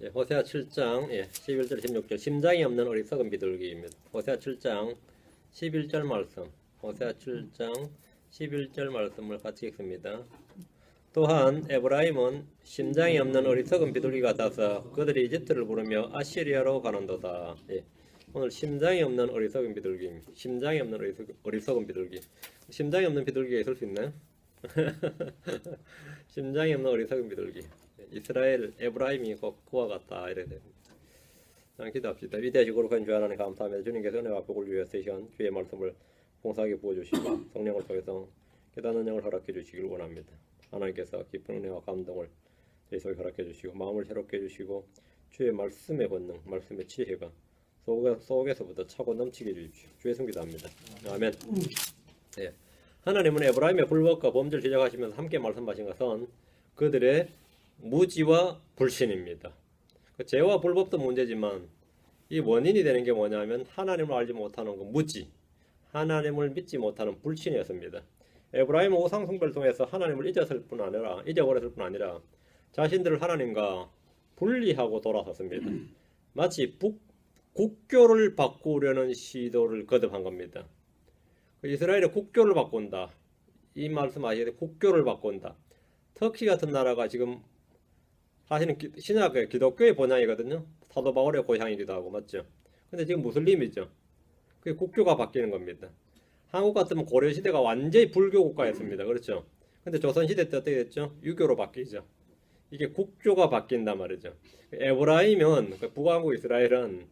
호세아 7장 11절 16절 심장이 없는 어리석은 비둘기입니다. 호세아 7장 11절 말씀, 호세아 7장 11절 말씀을 같이 읽습니다. 또한 에브라임은 심장이 없는 어리석은 비둘기 같아서 그들이 이집트를 부르며 아시리아로 가는도다. 오늘 심장이 없는 어리석은 비둘기입니다. 심장이 없는 어리석은 비둘기. 심장이 없는 비둘기가 있을 수 있나요? 심장이 없는 어리석은 비둘기. 이스라엘 에브라임이 꼭 그와 같다 이래 됩니다. 기도합시다. 위대하시고 거룩한 주 하나님 감사합니다. 주님께서 은혜와 복을 위해서 이 시간 주의 말씀을 봉사하게 부어주시고 성령을 통해서 깨닫는 은혜를 허락해 주시길 원합니다. 하나님께서 깊은 은혜와 감동을 저희 속에 허락해 주시고 마음을 새롭게 해주시고 주의 말씀의 권능, 말씀의 지혜가 속에서부터 차고 넘치게 해주십시오. 주의 승 기도합니다. 아멘. 하나님은 에브라임의 불법과 범죄를 지적하시면서 함께 말씀하신 것은 그들의 무지와 불신입니다. 죄와 불법도 문제지만 이 원인이 되는 게 뭐냐면 하나님을 알지 못하는 그 무지, 하나님을 믿지 못하는 불신이었습니다. 에브라임은 우상 숭배를 통해서 하나님을 잊어버렸을 뿐 아니라 자신들을 하나님과 분리하고 돌아섰습니다. 마치 국교를 바꾸려는 시도를 거듭한 겁니다. 이스라엘의 국교를 바꾼다. 이 말씀 아시겠죠? 국교를 바꾼다. 터키 같은 나라가 지금 사실은 신약의 기독교의 본향이거든요. 사도 바울의 고향이기도 하고 맞죠? 근데 지금 무슬림이죠. 그게 국교가 바뀌는 겁니다. 한국 같으면 고려시대가 완전히 불교 국가였습니다. 그렇죠? 근데 조선시대 때 어떻게 됐죠? 유교로 바뀌죠. 이게 국교가 바뀐단 말이죠. 에브라임은 북한국 이스라엘은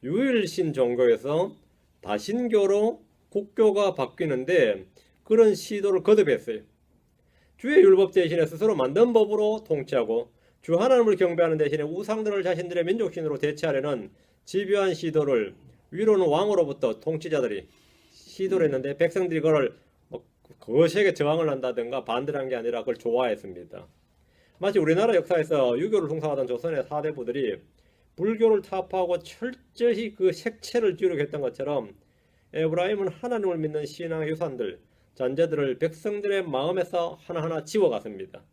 유일신 종교에서 다신교로 국교가 바뀌는데 그런 시도를 거듭했어요. 주의 율법 대신에 스스로 만든 법으로 통치하고 주 하나님을 경배하는 대신에 우상들을 자신들의 민족신으로 대체하려는 집요한 시도를 위로는 왕으로부터 통치자들이 시도를 했는데 백성들이 그걸 거세게 저항을 한다든가 반대를 한 게 아니라 그걸 좋아했습니다. 마치 우리나라 역사에서 유교를 숭상하던 조선의 사대부들이 불교를 타파하고 철저히 그 색채를 지우려고 했던 것처럼 에브라임은 하나님을 믿는 신앙의 유산들, 잔재들을 백성들의 마음에서 하나하나 지워갔습니다.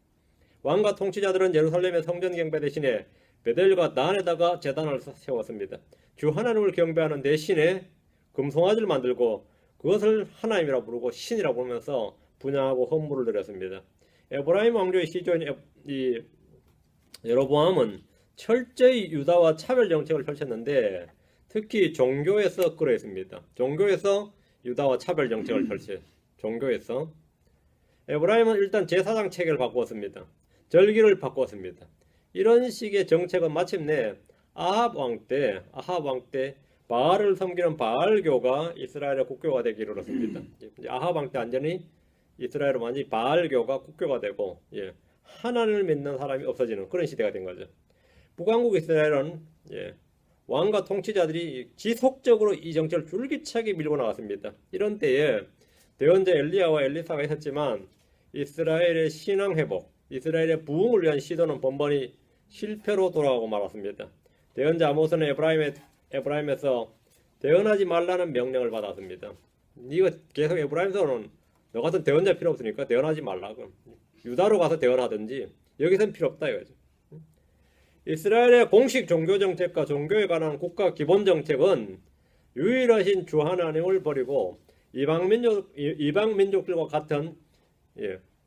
왕과 통치자들은 예루살렘의 성전 경배 대신에 베델과 단에다가 제단을 세웠습니다. 주 하나님을 경배하는 대신에 금송아지를 만들고 그것을 하나님이라 부르고 신이라 부르면서 분양하고 헌물을 드렸습니다. 에브라임 왕조의 시조인 여로보암은 철저히 유다와 차별 정책을 펼쳤는데 특히 종교에서 그랬습니다. 종교에서 유다와 차별 정책을 펼쳐. 종교에서 에브라임은 일단 제사장 체계를 바꾸었습니다. 절기를 바꾸었습니다. 이런 식의 정책은 마침내 아합 왕 때 바알을 섬기는 바알교가 이스라엘의 국교가 되기를 이뤘습니다. 아합 왕 때 완전히 이스라엘은 완전히 바알교가 국교가 되고 하나님을 믿는 사람이 없어지는 그런 시대가 된 거죠. 북왕국 이스라엘은 왕과 통치자들이 지속적으로 이 정책을 줄기차게 밀고 나갔습니다. 이런 때에 대언자 엘리야와 엘리사가 있었지만 이스라엘의 신앙 회복, 이스라엘의 부흥을 위한 시도는 번번이 실패로 돌아가고 말았습니다. 대언자 아모스는 에브라임에서 대언하지 말라는 명령을 받았습니다. 네가 계속 에브라임에서는 너 같은 대언자 필요 없으니까 대언하지 말라고. 유다로 가서 대언하든지 여기서는 필요 없다 이거죠. 이스라엘의 공식 종교 정책과 종교에 관한 국가 기본 정책은 유일하신 주 하나님을 버리고 이방 민족들과 같은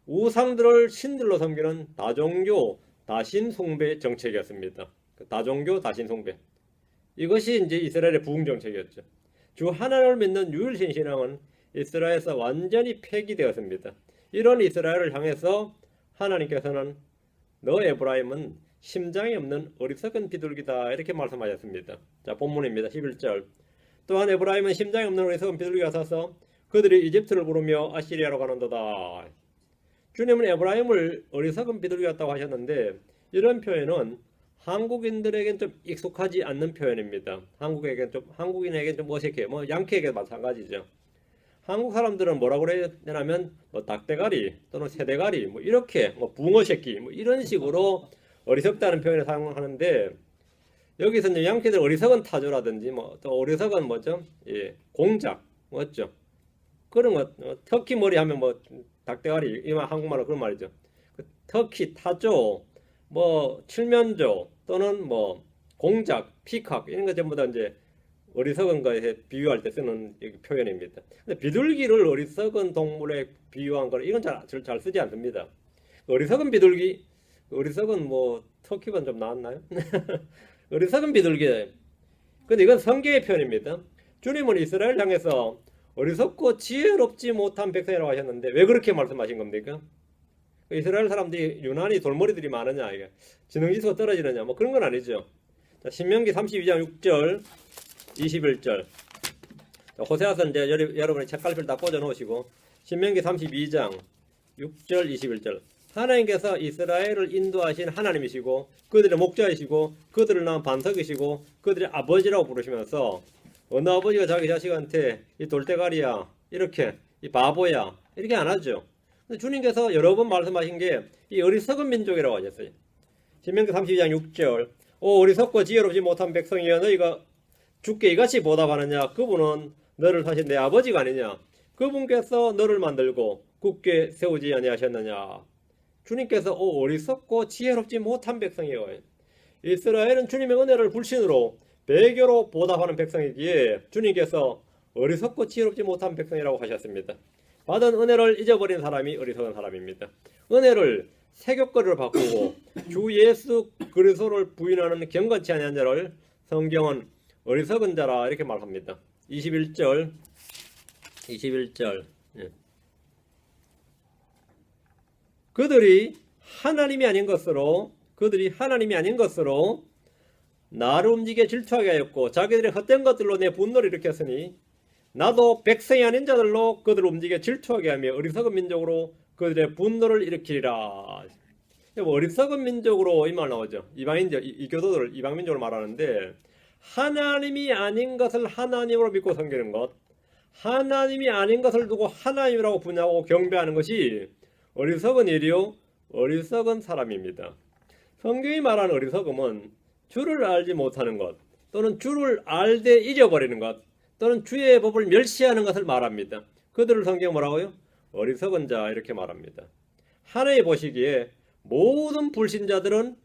우상들을 신들로 섬기는 다종교 다신 숭배 정책이었습니다. 다종교 다신 숭배. 이것이 이제 이스라엘의 부흥 정책이었죠. 주 하나님을 믿는 유일신 신앙은 이스라엘에서 완전히 폐기되었습니다. 이런 이스라엘을 향해서 하나님께서는 너 에브라임은 심장이 없는 어리석은 비둘기다 이렇게 말씀하셨습니다. 자, 본문입니다. 11절. 또한 에브라임은 심장이 없는 어리석은 비둘기 같아서 그들이 이집트를 부르며 아시리아로 가는도다. 주님은 에브라임을 어리석은 비둘기 같다고 하셨는데 이런 표현은 한국인들에겐 좀 익숙하지 않는 표현입니다. 한국인에겐 좀 어색해요. 양키에게 마찬가지죠. 한국 사람들은 뭐라고 그래야 되냐면 닭대가리 또는 새대가리 이렇게 붕어 새끼 이런 식으로 어리석다는 표현을 사용하는데 여기서 이제 양키들 어리석은 타조라든지 또 어리석은 뭐죠? 공작 맞죠? 그런 거 터키 머리 하면 닭대가리 이만 한국말로 그런 말이죠. 터키 타조 칠면조 또는 뭐 공작, 피칵 이런 거 전부 다 이제 어리석은 거에 비유할 때 쓰는 표현입니다. 근데 비둘기를 어리석은 동물에 비유한 거 이건 잘 쓰지 않습니다. 어리석은 비둘기, 어리석은 뭐 터키가 좀 나왔나요? 어리석은 비둘기. 근데 이건 성경의 표현입니다. 주님은 이스라엘 향해서 어리석고 지혜롭지 못한 백성이라고 하셨는데 왜 그렇게 말씀하신 겁니까? 이스라엘 사람들이 유난히 돌머리들이 많으냐, 이게 지능지수가 떨어지느냐, 뭐 그런 건 아니죠. 자, 신명기 32장 6절, 21절. 호세아서는 이제 여러분이 책갈피를 다 꽂아 놓으시고 신명기 32장 6절, 21절. 하나님께서 이스라엘을 인도하신 하나님이시고 그들의 목자이시고 그들을 낳은 반석이시고 그들의 아버지라고 부르시면서 어느 아버지가 자기 자식한테 이 돌대가리야, 이렇게 이 바보야, 이렇게 안 하죠. 근데 주님께서 여러 번 말씀하신 게 이 어리석은 민족이라고 하셨어요. 신명기 32장 6절. 오 어리석고 지혜롭지 못한 백성이여 너희가 주께 이같이 보답하느냐? 그분은 너를 사실 내 아버지가 아니냐? 그분께서 너를 만들고 굳게 세우지 아니하셨느냐? 주님께서 오 어리석고 지혜롭지 못한 백성이요. 이스라엘은 주님의 은혜를 불신으로 배교로 보답하는 백성이기에 주님께서 어리석고 지혜롭지 못한 백성이라고 하셨습니다. 받은 은혜를 잊어버린 사람이 어리석은 사람입니다. 은혜를 세교거리로 바꾸고 주 예수 그리스도를 부인하는 경건치 아니한 자를 성경은 어리석은 자라 이렇게 말합니다. 21절 예. 그들이 하나님이 아닌 것으로 나를 움직여 질투하게 하였고 자기들의 헛된 것들로 내 분노를 일으켰으니 나도 백성이 아닌 자들로 그들을 움직여 질투하게 하며 어리석은 민족으로 그들의 분노를 일으키리라. 어리석은 민족으로 이 말 나오죠. 이방인들, 이 교도들을 이방민족으로 말하는데 하나님이 아닌 것을 하나님으로 믿고 섬기는 것, 하나님이 아닌 것을 두고 하나님이라고 분야하고 경배하는 것이 어리석은 일이요 어리석은 사람입니다. 성경이 말하는 어리석음은 주를 알지 못하는 것 또는 주를 알되 잊어버리는 것 또는 주의 법을 멸시하는 것을 말합니다. 그들을 성경 뭐라고요? 어리석은 자 이렇게 말합니다. 하나님 보시기에 모든 불신자들은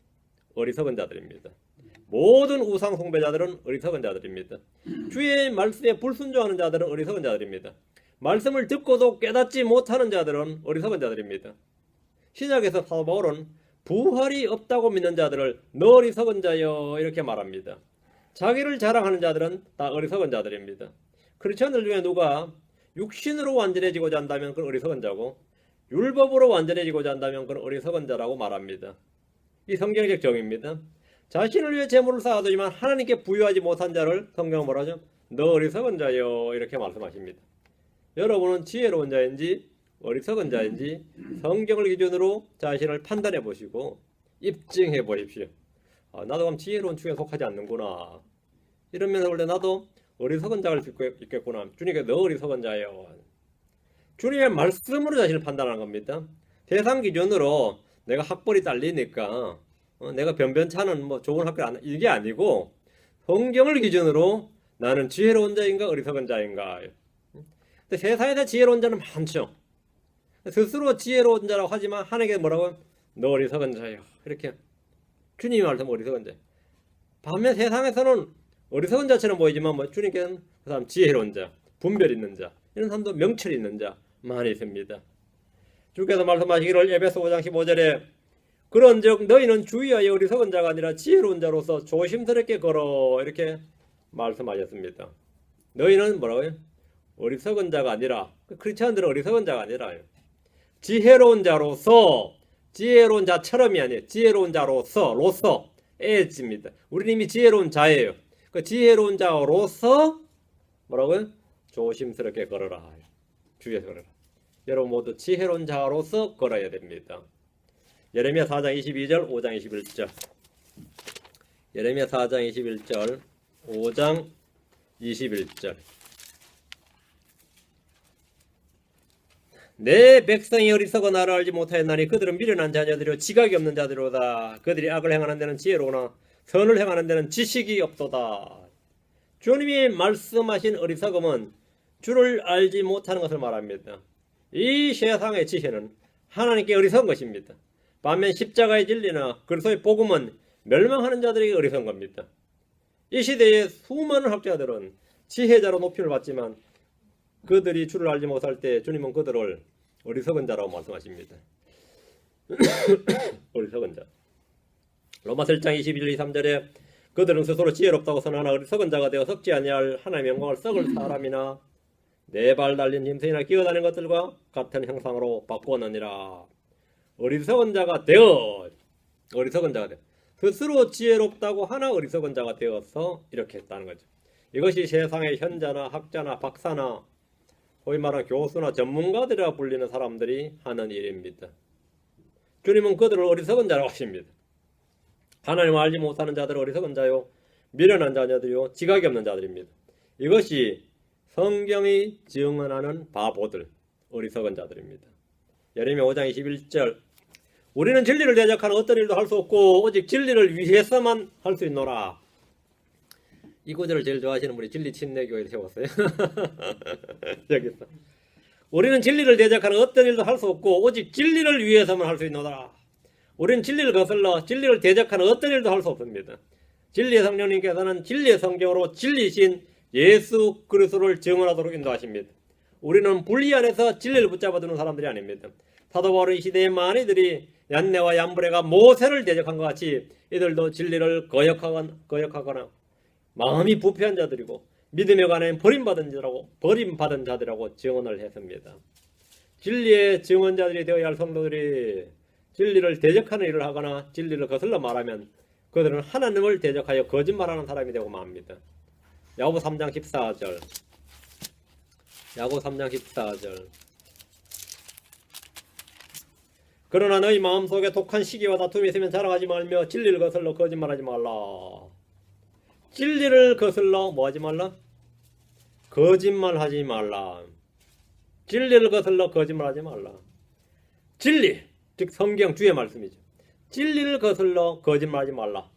어리석은 자들입니다. 모든 우상 숭배자들은 어리석은 자들입니다. 주의 말씀에 불순종하는 자들은 어리석은 자들입니다. 말씀을 듣고도 깨닫지 못하는 자들은 어리석은 자들입니다. 시작에서 사도 바울은 부활이 없다고 믿는 자들을 너 어리석은 자여 이렇게 말합니다. 자기를 자랑하는 자들은 다 어리석은 자들입니다. 크리스천들 중에 누가 육신으로 완전해지고자 한다면 그건 어리석은 자고 율법으로 완전해지고자 한다면 그건 어리석은 자라고 말합니다. 이 성경적 정의입니다. 자신을 위해 재물을 쌓아두지만 하나님께 부여하지 못한 자를 성경은 뭐라죠? 너 어리석은 자여 이렇게 말씀하십니다. 여러분은 지혜로운 자인지 어리석은 자인지 성경을 기준으로 자신을 판단해 보시고 입증해 보십시오. 나도 그럼 지혜로운 축에 속하지 않는구나. 이러면서 원래 나도 어리석은 자를 빚고 있겠구나. 주님께 너 어리석은 자여. 주님의 말씀으로 자신을 판단하는 겁니다. 세상 기준으로 내가 학벌이 딸리니까 내가 변변찮은 뭐 좋은 학교 이게 아니고 성경을 기준으로 나는 지혜로운 자인가 어리석은 자인가. 근데 세상에서 지혜로운 자는 많죠. 스스로 지혜로운 자라고 하지만 하나님께 뭐라고? 너 어리석은 자요. 이렇게 주님이 말하면 어리석은 자. 반면 세상에서는 어리석은 자처럼 보이지만 뭐 주님께는 그 사람 지혜로운 자, 분별 있는 자, 이런 사람도 명철 있는 자 많이 있습니다. 주께서 말씀하시기를 에베소 5장 15절에 그런즉 너희는 주의하여 어리석은 자가 아니라 지혜로운 자로서 조심스럽게 걸어 이렇게 말씀하셨습니다. 너희는 뭐라고요? 어리석은 자가 아니라 크리스천들은 어리석은 자가 아니라 지혜로운 자로서 지혜로운 자처럼이 아니에요. 지혜로운 자로서 에즈입니다. 우리는 이미 지혜로운 자예요. 그 지혜로운 자로서 뭐라고요? 조심스럽게 걸어라. 주의해서 걸어라. 여러분 모두 지혜로운 자로서 걸어야 됩니다. 예레미야 4장 22절 5장 21절 예레미야 4장 21절 5장 21절 내 백성이 어리석어 나를 알지 못하였나니 그들은 미련한 자녀들이요 지각이 없는 자들이로다. 그들이 악을 행하는 데는 지혜로우나 선을 행하는 데는 지식이 없도다. 주님이 말씀하신 어리석음은 주를 알지 못하는 것을 말합니다. 이 세상의 지혜는 하나님께 어리석은 것입니다. 반면 십자가의 진리나 그리스도의 복음은 멸망하는 자들에게 어리석은 겁니다. 이 시대의 수많은 학자들은 지혜자로 높임을 받지만 그들이 주를 알지 못할 때 주님은 그들을 어리석은 자라고 말씀하십니다. 어리석은 자. 로마서 1장 21, 23절에 그들은 스스로 지혜롭다고 선하나 어리석은 자가 되어 썩지 아니할 하나님의 영광을 썩을 사람이나 네 발 달린 짐승이나 기어다니는 것들과 같은 형상으로 바꾸었느니라. 어리석은 자가 되어 스스로 지혜롭다고 하나 어리석은 자가 되어서 이렇게 했다는 거죠. 이것이 세상의 현자나 학자나 박사나 소위 말하는 교수나 전문가들이라 불리는 사람들이 하는 일입니다. 주님은 그들을 어리석은 자라고 하십니다. 하나님을 알지 못하는 자들은 어리석은 자요 미련한 자녀들이요 지각이 없는 자들입니다. 이것이 성경이 증언하는 바보들, 어리석은 자들입니다. 예레미야 5장 21절 우리는 진리를 대적하는 어떤 일도 할 수 없고 오직 진리를 위해서만 할 수 있노라. 이 구절을 제일 좋아하시는 분이 진리 침례교회에 세웠어요. 여기서 우리는 진리를 대적하는 어떤 일도 할 수 없고 오직 진리를 위해서만 할 수 있노라. 우리는 진리를 거슬러 진리를 대적하는 어떤 일도 할 수 없습니다. 진리의 성령님께서는 진리의 성경으로 진리신 예수 그리스도를 증언하도록 인도하십니다. 우리는 분리 안에서 진리를 붙잡아두는 사람들이 아닙니다. 사도 바울은 이 시대의 많이들이 얀네와 얀브레가 모세를 대적한 것 같이 이들도 진리를 거역하거나 마음이 부패한 자들이고 믿음에 관해 버림받은 자들이라고 증언을 했습니다. 진리의 증언자들이 되어야 할 성도들이 진리를 대적하는 일을 하거나 진리를 거슬러 말하면 그들은 하나님을 대적하여 거짓말하는 사람이 되고 맙니다. 야고보 3장 14절 그러나 너희 마음속에 독한 시기와 다툼이 있으면 자랑하지 말며 진리를 거슬러 거짓말하지 말라. 진리를 거슬러 뭐하지 말라? 거짓말하지 말라. 진리를 거슬러 거짓말하지 말라. 진리, 즉 성경 주의 말씀이죠. 진리를 거슬러 거짓말하지 말라.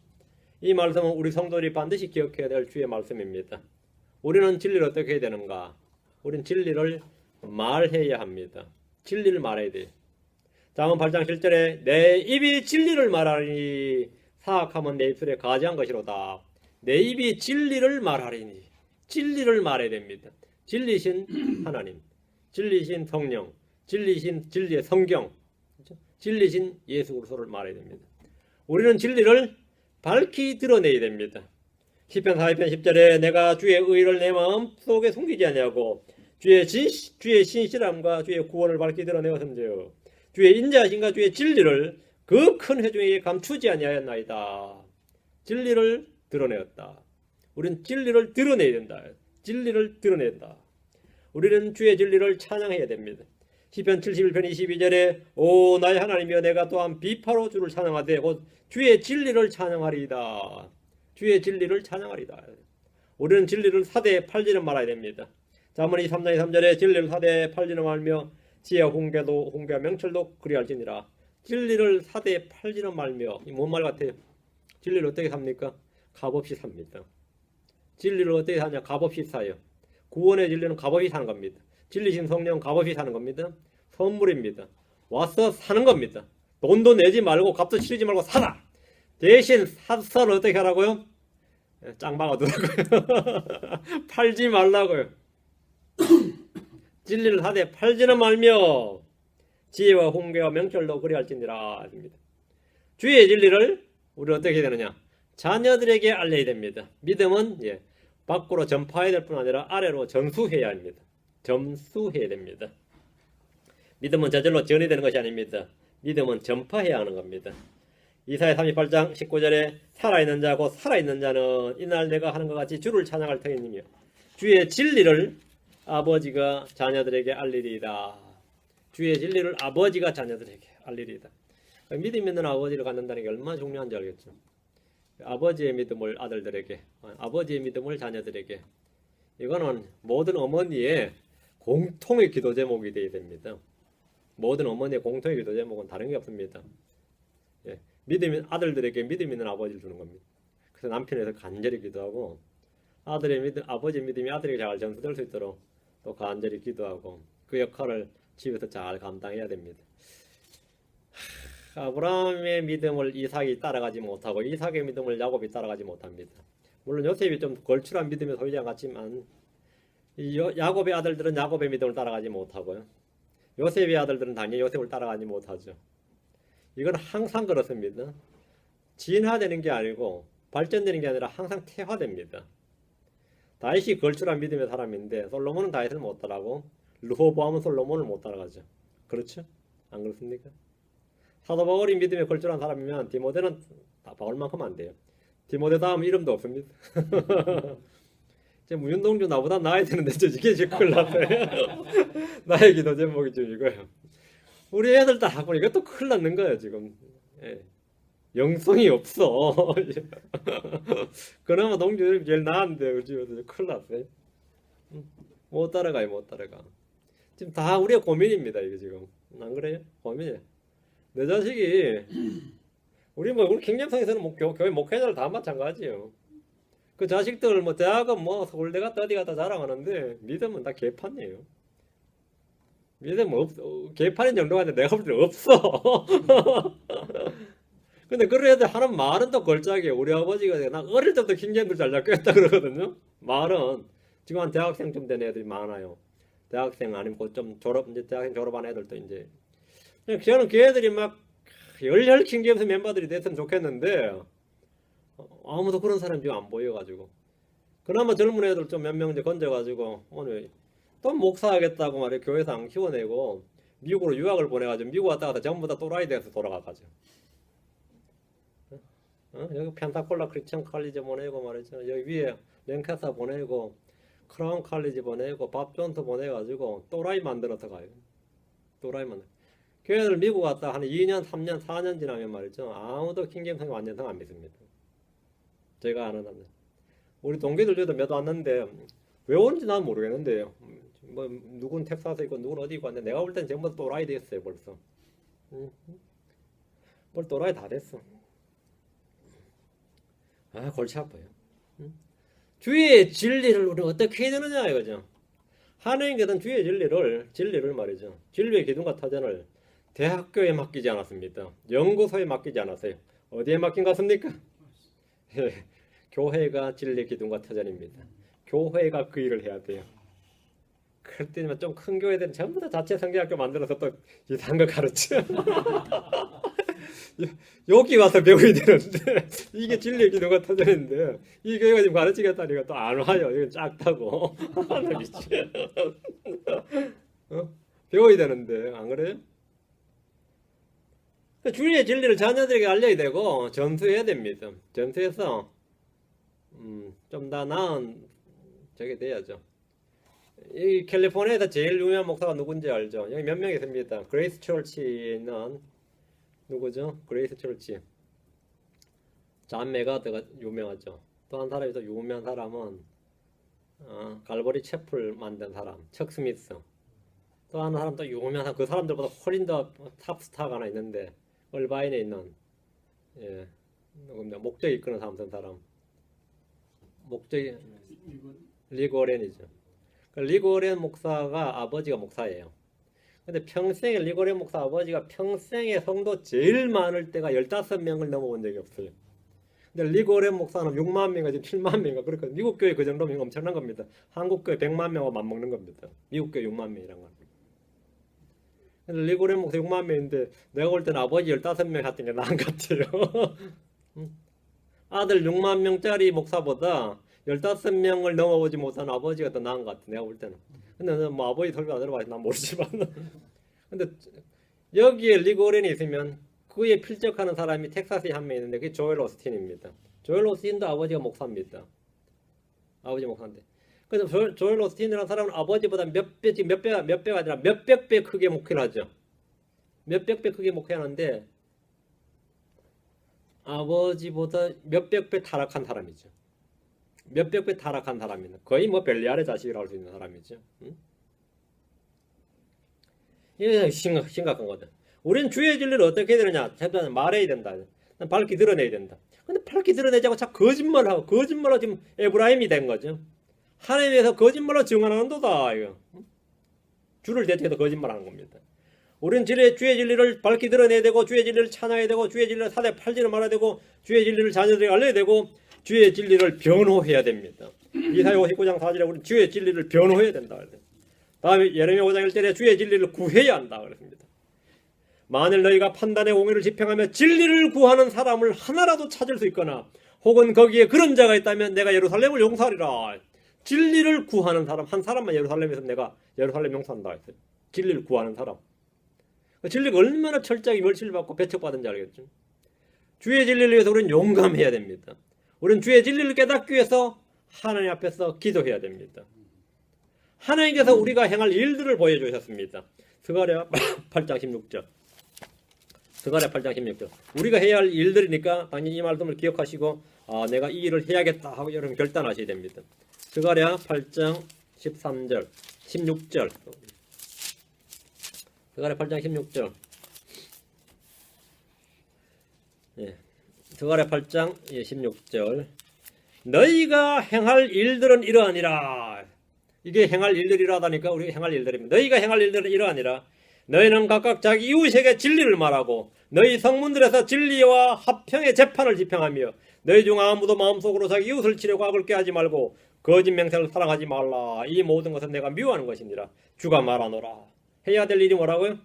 이 말씀은 우리 성도들이 반드시 기억해야 될 주의 말씀입니다. 우리는 진리를 어떻게 해야 되는가? 우리는 진리를 말해야 합니다. 진리를 말해야 돼요. 잠언 8장 7절에 내 입이 진리를 말하리니 사악함은 내 입술에 가지한 것이로다. 내 입이 진리를 말하리니 진리를 말해야 됩니다. 진리신 하나님, 진리신 성령, 진리의 성경, 진리신 예수 그리스도를 말해야 됩니다. 우리는 진리를 밝히 드러내야 됩니다. 시편 42편 10절에 내가 주의 의를 내 마음속에 숨기지 아니하고 주의 신실함과 주의 구원을 밝히 드러내었음즉 주의 인자하심과 주의 진리를 그 큰 회중에게 감추지 아니하였나이다. 진리를 드러내었다. 우리는 진리를 드러내야 된다. 진리를 드러낸다. 우리는 주의 진리를 찬양해야 됩니다. 시편 71편 22절에 오 나의 하나님이여 내가 또한 비파로 주를 찬양하되 곧 주의 진리를 찬양하리이다. 주의 진리를 찬양하리이다. 우리는 진리를 사대에 팔지는 말아야 됩니다. 잠언 23장 23절에 진리를 사대에 팔지는 말며 지혜와 훈계와 명철도 그리할지니라. 진리를 사대에 팔지는 말며 이 뭔 말 같아요? 진리를 어떻게 삽니까? 값없이 삽니다. 진리를 어떻게 사냐? 값없이 사요. 구원의 진리는 값없이 사는 겁니다. 진리신 성령 값없이 사는 겁니다. 선물입니다. 와서 사는 겁니다. 돈도 내지 말고 값도 치르지 말고 사라. 대신 사서는 어떻게 하라고요? 짱 박아두라고요. 팔지 말라고요. 진리를 하되 팔지는 말며 지혜와 훈계와 명철도 그리할지니라 합니다. 주의 진리를 우리 어떻게 해야 되느냐? 자녀들에게 알려야 됩니다. 믿음은 밖으로 전파해야 될 뿐 아니라 아래로 전수해야 합니다. 전수해야 됩니다. 믿음은 저절로 전이 되는 것이 아닙니다. 믿음은 전파해야 하는 겁니다. 이사야 38장 19절에 살아있는 자고 살아있는 자는 이날 내가 하는 것 같이 주를 찬양할 터이니며 주의 진리를 아버지가 자녀들에게 알리리이다. 주의 진리를 아버지가 자녀들에게 알리리이다. 믿음 있는 아버지를 갖는다는 게 얼마나 중요한지 알겠죠. 아버지의 믿음을 아들들에게, 아버지의 믿음을 자녀들에게. 이거는 모든 어머니의 공통의 기도 제목이 되어야 됩니다. 모든 어머니의 공통의 기도 제목은 다른 게 없습니다. 아들들에게 믿음 있는 아버지를 주는 겁니다. 그래서 남편에서 간절히 기도하고 아들의 믿음, 아버지의 믿음이 아들에게 잘 전수될 수 있도록 또 간절히 기도하고 그 역할을 집에서 잘 감당해야 됩니다. 아브라함의 믿음을 이삭이 따라가지 못하고 이삭의 믿음을 야곱이 따라가지 못합니다. 물론 요셉이 좀 걸출한 믿음의 소유자 같지만 야곱의 아들들은 야곱의 믿음을 따라가지 못하고요. 요셉의 아들들은 당연히 요셉을 따라가지 못하죠. 이건 항상 그렇습니다. 진화되는 게 아니고 발전되는 게 아니라 항상 퇴화됩니다. 다윗이 걸출한 믿음의 사람인데 솔로몬은 다윗을 못 따라가고 르호보암은 솔로몬을 못 따라가죠. 그렇죠? 안 그렇습니까? 사도 바울이 믿음에 걸출한 사람이면 디모데는 바울만큼 안 돼요. 디모데 다음 이름도 없습니다. 지금 윤동주 나보다 나아야 되는데 이게 지금 큰일 났어요. 나의 기도 제목이 좀 이거예요. 우리 애들 다 하고 이것도 큰일 났는 거예요 지금. 예. 영성이 없어. 그나마 동주 제일 나은데 우리 큰일 났어요. 못 따라가요, 못 따라가. 지금 다 우리의 고민입니다 이게 지금. 안 그래요? 고민이에요. 내 자식이 우리 킹잼성에서는 교회 목회자를 다 마찬가지예요. 그 자식들 대학은 서울대 갔다 어디 갔다 자랑하는데 믿음은 다 개판이에요. 믿음은 개판인 정도가 아니라 내가 볼 때 없어. 근데 그런 애들 하는 말은 또 걸작이에요. 우리 아버지가 나 어릴 때부터 킹잼들 잘 잡고 했다 그러거든요. 말은 지금 한 대학생쯤 된 애들이 많아요. 대학생 아니면 곧 좀 이제 대학생 졸업한 애들도 이제 저는 그 애들이 막 열혈 킹잼스 멤버들이 됐으면 좋겠는데 아무도 그런 사람 지금 안 보여가지고 그나마 젊은 애들 좀 몇 명 이제 건져가지고 오늘 또 목사하겠다고 말이야 교회에서 안 키워내고 미국으로 유학을 보내가지고 미국 왔다 갔다 전부 다 또라이 돼서 돌아가가지고 여기 펜타콜라 크리스천 칼리지 보내고 말이죠. 여기 위에 랭카사 보내고 크라운 칼리지 보내고 밥존트 보내가지고 또라이 만들어서 가요. 또라이 만들어. 교회를 미국 갔다 한 2년, 3년, 4년 지나면 말이죠. 아무도 킹잼성 완전성 안 믿습니다. 제가 아는 한 우리 동기들 중에도 몇 왔는데 왜 오는지 난 모르겠는데요. 누군 텍사스에 있고 누군 어디 있고 왔는데 내가 볼 땐 전부 또라이 됐어요 벌써. 뭘 또라이 다 됐어. 골치 아파요. 주의 진리를 우리는 어떻게 해야 되느냐 이거죠. 하나님께서는 주의 진리를 말이죠. 진리의 기둥과 터전을 대학교에 맡기지 않았습니다. 연구소에 맡기지 않았어요. 어디에 맡긴 것 같습니까? 교회가 진리 기둥과 터전입니다. 교회가 그 일을 해야 돼요. 그럴 때는 좀 큰 교회들은 전부 다 자체 성경학교 만들어서 또 이상한 거 가르쳐. 여기 와서 배워야 되는데 이게 진리의 기도가 터졌는데 이 교회가 지금 가르치겠다니까 또 안 와요. 이건 작다고. 배워야 되는데 안 그래요? 주님의 진리를 자녀들에게 알려야 되고 전수해야 됩니다. 전수해서 좀 더 나은 저게 돼야죠. 이 캘리포니아에서 제일 유명한 목사가 누군지 알죠? 여기 몇 명 있습니다. 그레이스 처치에 있는 누구죠? 그레이스 처치. 존 메가드가 유명하죠. 또 한 사람이 또 유명한 사람은 갈보리 채플 만든 사람, 척 스미스. 또 한 사람 또 유명한 사람, 그 사람들보다 훨씬 더 탑스타가 하나 있는데 얼바인에 있는 누굽니까? 목적이 이끄는 사람 된 사람. 목적이 리그 오렌이죠. 리그 오렌 목사가 아버지가 목사예요. 근데 평생에 리고렌 목사 아버지가 평생에 성도 제일 많을 때가 15명을 넘어본 적이 없어요. 근데 리고렌 목사는 6만 명인가 지금 7만 명인가 그렇거든요. 미국 교회 그 정도면 엄청난 겁니다. 한국 교회 100만 명하고 맞먹는 겁니다. 미국 교회 6만 명이란 건. 근데 리고렌 목사 6만 명인데 내가 볼 때는 아버지 15명 같은 게 나은 것 같아요. 아들 6만 명짜리 목사보다 15명을 넘어보지 못한 아버지가 더 나은 것 같아. 내가 볼 때는. 근데 뭐 아버지 설교 안 들어봐서 난 모르지만 근데 여기에 리그 오렌이 있으면 그에 필적하는 사람이 텍사스에 한 명 있는데 그게 조엘 오스틴입니다. 조엘 오스틴도 아버지가 목사입니다. 아버지 목사인데 그래서 조엘 오스틴이라는 사람은 아버지보다 몇 배가 아니라 몇백 배 크게 목회를 하죠. 몇백 배 크게 목회하는데 아버지보다 몇백 배 타락한 사람이죠. 몇백 배 타락한 사람입니다. 거의 뭐 벨리알의 자식이라고 할 수 있는 사람이죠. 이게 심각한 거다. 우리는 주의 진리를 어떻게 해야 되느냐? 잠깐 말해야 된다. 밝히 드러내야 된다. 근데 밝히 드러내자고 자꾸 거짓말하고 지금 에브라임이 된 거죠. 하나님에서 거짓말로 증언하는 도다. 이거. 주를 대체해서 거짓말하는 겁니다. 우리는 주의 진리를 밝히 드러내야 되고, 주의 진리를 찬양해야 되고, 주의 진리를 사대 팔지를 말아야 되고, 주의 진리를 자녀들에게 알려야 되고, 주의 진리를 변호해야 됩니다. 이사야 59장 4절에 우리는 주의 진리를 변호해야 된다. 다음에 예레미야 5장 1절에 주의 진리를 구해야 한다 그랬습니다. 만일 너희가 판단의 공의를 집행하며 진리를 구하는 사람을 하나라도 찾을 수 있거나 혹은 거기에 그런 자가 있다면 내가 예루살렘을 용서하리라. 진리를 구하는 사람, 한 사람만 예루살렘에서 내가 예루살렘 용서한다 했어요. 진리를 구하는 사람. 진리가 얼마나 철저하게 멸치를 받고 배척받은지 알겠죠? 주의 진리를 위해서 우리는 용감해야 됩니다. 우리는 주의 진리를 깨닫기 위해서 하나님 앞에서 기도해야 됩니다. 하나님께서 우리가 행할 일들을 보여주셨습니다. 스가랴 8장 16절. 스가랴 8장 16절. 우리가 해야 할 일들이니까 당연히 이 말씀을 기억하시고 내가 이 일을 해야겠다 하고 여러분 결단하셔야 됩니다. 스가랴 8장 13절, 16절. 스가랴 8장 16절. 스가랴 8장 16절. 너희가 행할 일들은 이러하니라. 이게 행할 일들이라다니까 우리가 행할 일들입니다. 너희가 행할 일들은 이러하니라. 너희는 각각 자기 이웃에게 진리를 말하고 너희 성문들에서 진리와 합평의 재판을 집행하며 너희 중 아무도 마음속으로 자기 이웃을 치려고 악을 꾀하지 말고 거짓 맹세를 사랑하지 말라. 이 모든 것은 내가 미워하는 것이니라. 주가 말하노라. 해야 될 일이 뭐라고요?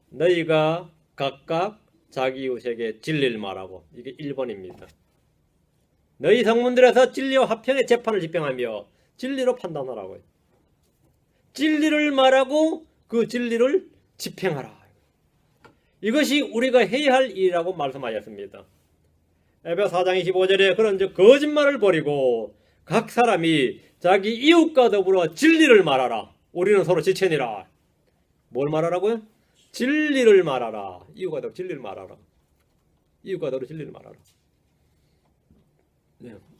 너희가 각각 자기 이웃에게 진리를 말하고, 이게 1번입니다. 너희 성문들에서 진리와 합평의 재판을 집행하며 진리로 판단하라고요. 진리를 말하고 그 진리를 집행하라. 이것이 우리가 해야 할 일이라고 말씀하셨습니다. 에베소 4장 25절에 그런즉 거짓말을 버리고 각 사람이 자기 이웃과 더불어 진리를 말하라. 우리는 서로 지체니라. 뭘 말하라고요? 진리를 말하라. 이웃과 더불어 진리를 말하라. 이웃과 더불어 진리를 말하라.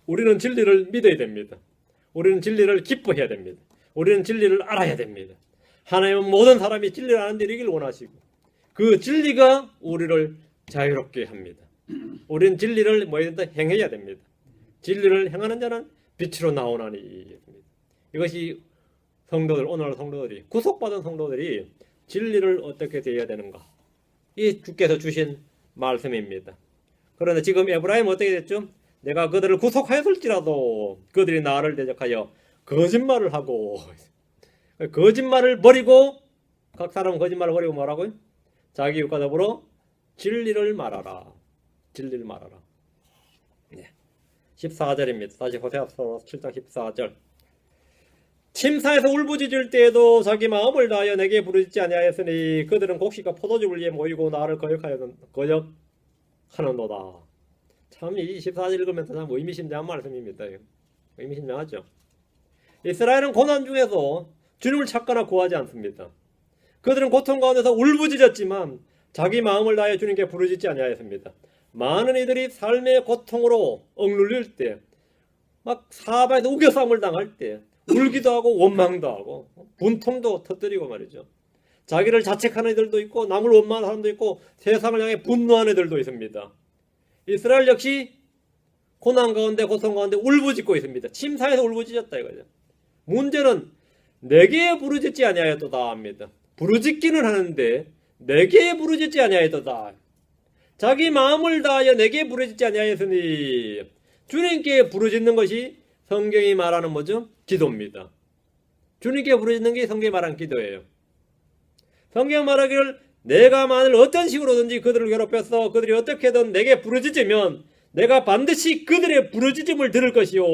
우리는 진리를 믿어야 됩니다. 우리는 진리를 기뻐해야 됩니다. 우리는 진리를 알아야 됩니다. 하나님은 모든 사람이 진리를 아는 데 이르기를 원하시고 그 진리가 우리를 자유롭게 합니다. 우리는 진리를 뭐해야 된다? 행해야 됩니다. 진리를 행하는 자는 빛으로 나오나니. 이것이 성도들, 오늘 성도들이, 구속받은 성도들이 진리를 어떻게 대해야 되는가, 이 주께서 주신 말씀입니다. 그런데 지금 에브라임은 어떻게 됐죠? 내가 그들을 구속하였을지라도 그들이 나를 대적하여 거짓말을 하고, 거짓말을 버리고, 각 사람은 거짓말을 버리고 뭐라고요? 자기 이웃과 더불어 진리를 말하라. 진리를 말하라. 14절입니다. 다시 호세아서 7장 14절. 침사에서 울부짖을 때에도 자기 마음을 다하여 내게 부르짖지 아니하였으니 그들은 곡식과 포도즙을 위해 모이고 나를 거역하는도다. 참 이 14절 읽으면서 참 의미심장한 말씀입니다. 의미심장하죠. 이스라엘은 고난 중에서 주님을 찾거나 구하지 않습니다. 그들은 고통 가운데서 울부짖었지만 자기 마음을 다하여 주님께 부르짖지 아니하였습니다. 많은 이들이 삶의 고통으로 억눌릴 때, 막 사바에서 우겨싸움을 당할 때 울기도 하고 원망도 하고 분통도 터뜨리고 말이죠. 자기를 자책하는 애들도 있고 남을 원망하는 사람도 있고 세상을 향해 분노하는 애들도 있습니다. 이스라엘 역시 고난 가운데 고통 가운데 울부짖고 있습니다. 침사에서 울부짖었다 이거죠. 문제는 내게 부르짖지 아니하였도다 합니다. 부르짖기는 하는데 내게 부르짖지 아니하였도다. 자기 마음을 다하여 내게 부르짖지 아니하였으니, 주님께 부르짖는 것이 성경이 말하는 뭐죠? 기도입니다. 주님께 부르짖는 게 성경이 말하는 기도예요. 성경 말하기를 내가 만일 어떤 식으로든지 그들을 괴롭혀서 그들이 어떻게든 내게 부르짖으면 내가 반드시 그들의 부르짖음을 들을 것이요.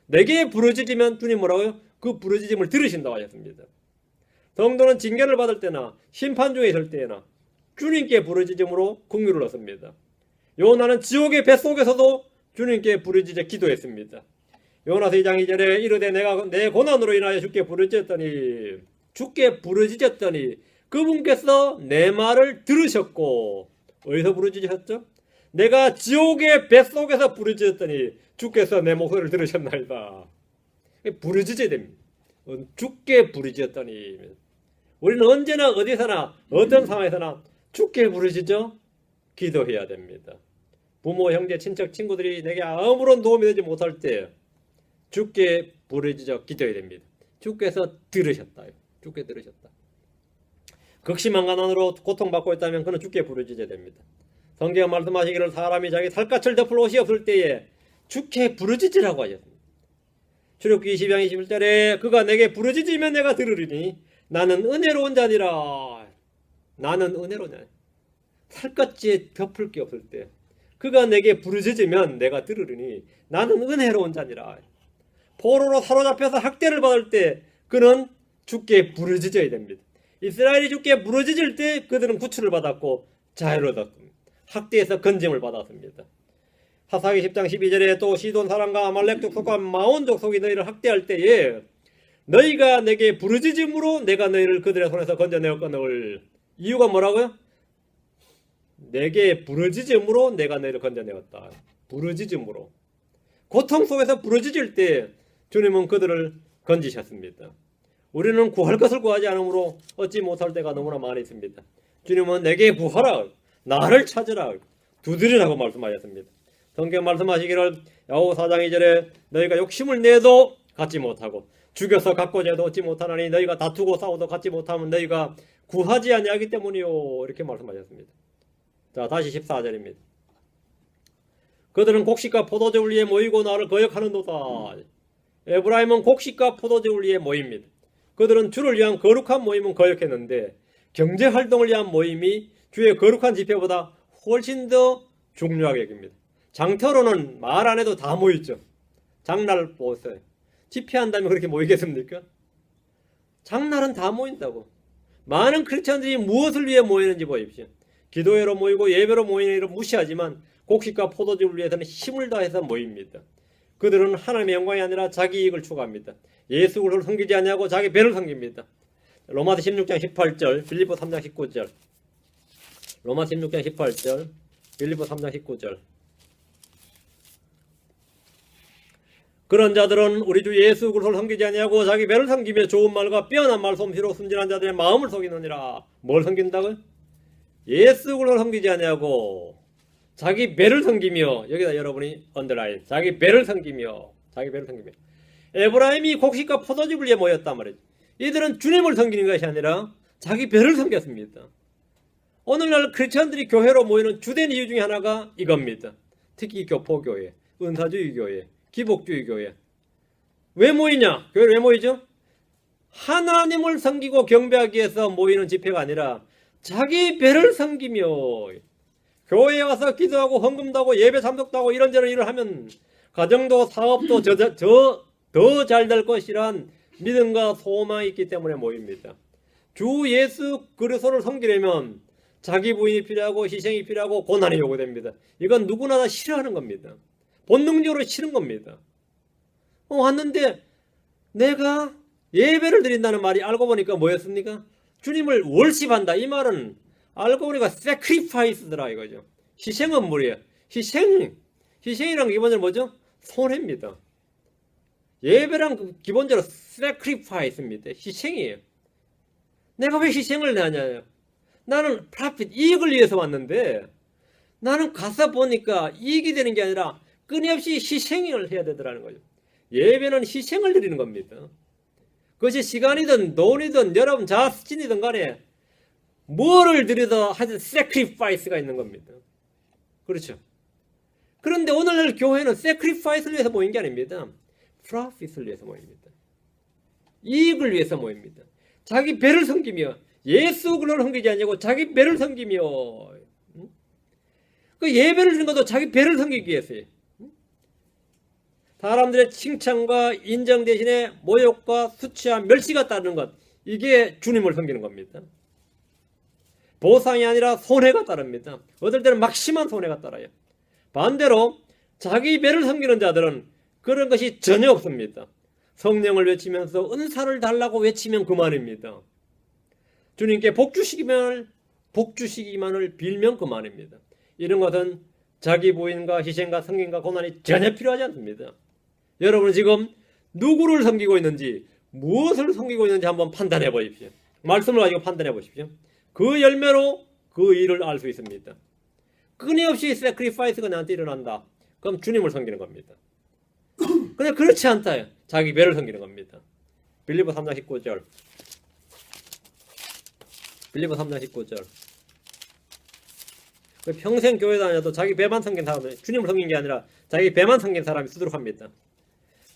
내게 부르짖으면 주님 뭐라고요? 그 부르짖음을 들으신다고 하셨습니다. 성도는 징계를 받을 때나 심판 중에 있을 때나 주님께 부르짖음으로 긍휼을 얻습니다. 요나는 지옥의 뱃속에서도 주님께 부르짖어 기도했습니다. 요나서 2장 2절에 이르되 내가 내 고난으로 인하여 주께 부르짖었더니 그분께서 내 말을 들으셨고, 어디서 부르짖으셨죠? 내가 지옥의 뱃속에서 부르짖었더니 주께서 내 목소리를 들으셨나이다. 부르짖어야 됩니다. 주께 부르짖었더니. 우리는 언제나 어디서나 어떤 상황에서나 주께 부르짖어 기도해야 됩니다. 부모, 형제, 친척, 친구들이 내게 아무런 도움이 되지 못할 때 주께 부르짖어 기도해야 됩니다. 주께서 들으셨다. 주께 들으셨다. 극심한 가난으로 고통받고 있다면 그는 주께 부르짖어야 됩니다. 성경은 말씀하시기를 사람이 자기 살갗을 덮을 옷이 없을 때에 주께 부르짖으라고 하셨습니다. 출애굽기 20장 21절에 그가 내게 부르짖으면 내가 들으리니 나는 은혜로운 자니라. 나는 은혜로운 자니라. 살갗에 덮을 게 없을 때 그가 내게 부르짖으면 내가 들으리니 나는 은혜로운 자니라. 포로로 사로잡혀서 학대를 받을 때 그는 주께 부르짖어야 됩니다. 이스라엘이 주께 부르짖을 때 그들은 구출을 받았고 자유를 얻었습니다. 학대에서 건짐을 받았습니다. 사사기 10장 12절에 또 시돈 사람과 아말렉 족속과 마온 족속이 너희를 학대할 때에 너희가 내게 부르짖음으로 내가 너희를 그들의 손에서 건져내었거늘. 이유가 뭐라고요? 내게 부르짖음으로 내가 너희를 건져내었다. 부르짖음으로. 고통 속에서 부르짖을 때 주님은 그들을 건지셨습니다. 우리는 구할 것을 구하지 않으므로 얻지 못할 때가 너무나 많이 있습니다. 주님은 내게 구하라, 나를 찾으라, 두드리라고 말씀하셨습니다. 성경 말씀하시기를 야고보 4장 2절에 너희가 욕심을 내도 갖지 못하고 죽여서 갖고자 해도 얻지 못하나니 너희가 다투고 싸워도 갖지 못하면 너희가 구하지 아니하기 때문이요. 이렇게 말씀하셨습니다. 자, 다시 14절입니다. 그들은 곡식과 포도주를 위해 모이고 나를 거역하는도다. 에브라임은 곡식과 포도주를 위해 모입니다. 그들은 주를 위한 거룩한 모임은 거역했는데 경제활동을 위한 모임이 주의 거룩한 집회보다 훨씬 더 중요하게 여깁니다. 장터로는 말 안 해도 다 모이죠. 장날 보세요. 집회한다면 그렇게 모이겠습니까? 장날은 다 모인다고. 많은 크리스천들이 무엇을 위해 모이는지 보십시오. 기도회로 모이고 예배로 모이는 일을 무시하지만 곡식과 포도주를 위해서는 힘을 다해서 모입니다. 그들은 하나님의 영광이 아니라 자기 이익을 추구합니다. 예수 그리스도를 섬기지 아니하고 자기 배를 섬깁니다. 로마서 16장 18절, 빌립보 3장 19절. 로마서 16장 18절, 빌립보 3장 19절. 그런 자들은 우리 주 예수 그리스도를 섬기지 아니하고 자기 배를 섬기며 좋은 말과 빼어난 말 솜씨로 순진한 자들의 마음을 속이느니라. 뭘 섬긴다고요? 예수 그리스도를 섬기지 아니하고 자기 배를 섬기며, 여기다 여러분이 언더라인, 자기 배를 섬기며, 자기 배를 섬기며. 에브라임이 곡식과 포도즙을 위해 모였단 말이죠. 이들은 주님을 섬기는 것이 아니라 자기 배를 섬겼습니다. 오늘날 크리스천들이 교회로 모이는 주된 이유 중에 하나가 이겁니다. 특히 교포교회, 은사주의 교회, 기복주의 교회. 왜 모이냐? 교회를 왜 모이죠? 하나님을 섬기고 경배하기 위해서 모이는 집회가 아니라 자기 배를 섬기며, 교회에 와서 기도하고 헌금도 하고 예배 참석도 하고 이런저런 일을 하면 가정도 사업도 더 잘 될 것이란 믿음과 소망이 있기 때문에 모입니다. 주 예수 그리스도를 섬기려면 자기 부인이 필요하고 희생이 필요하고 고난이 요구됩니다. 이건 누구나 다 싫어하는 겁니다. 본능적으로 싫은 겁니다. 왔는데 내가 예배를 드린다는 말이 알고 보니까 뭐였습니까? 주님을 월십한다. 이 말은 알고 보니까 sacrifice더라 이거죠. 희생은 뭐예요? 희생이란 게 기본적으로 뭐죠? 손해입니다. 예배란 기본적으로 sacrifice입니다. 희생이에요. 내가 왜 희생을 하냐요? 나는 profit, 이익을 위해서 왔는데 나는 가서 보니까 이익이 되는 게 아니라 끊임없이 희생을 해야 되더라는 거죠. 예배는 희생을 드리는 겁니다. 그것이 시간이든 돈이든 여러분 자신이든 간에 뭐를 드리든 하여튼 sacrifice가 있는 겁니다. 그렇죠. 그런데 오늘날 교회는 sacrifice를 위해서 모인 게 아닙니다. profit을 위해서 모입니다. 이익을 위해서 모입니다. 자기 배를 섬기며, 예수 그리스도를 섬기지 아니고 자기 배를 섬기며, 그 예배를 드리는 것도 자기 배를 섬기기 위해서예요. 사람들의 칭찬과 인정 대신에 모욕과 수치와 멸시가 따르는 것, 이게 주님을 섬기는 겁니다. 보상이 아니라 손해가 따릅니다. 어떨 때는 막심한 손해가 따라요. 반대로 자기 배를 섬기는 자들은 그런 것이 전혀 없습니다. 성령을 외치면서 은사를 달라고 외치면 그만입니다. 주님께 복주시기만을 빌면 그만입니다. 이런 것은 자기 부인과 희생과 성김과 고난이 전혀 필요하지 않습니다. 여러분 지금 누구를 섬기고 있는지, 무엇을 섬기고 있는지 한번 판단해 보십시오. 말씀을 가지고 판단해 보십시오. 그 열매로 그 일을 알 수 있습니다. 끊임없이 sacrifice가 나한테 일어난다. 그럼 주님을 섬기는 겁니다. 근데 그렇지 않다. 자기 배를 섬기는 겁니다. 빌립보 3장 19절. 빌립보 3장 19절. 평생 교회 다녀도 자기 배만 섬긴 사람들, 주님을 섬긴 게 아니라 자기 배만 섬긴 사람이 수두룩합니다.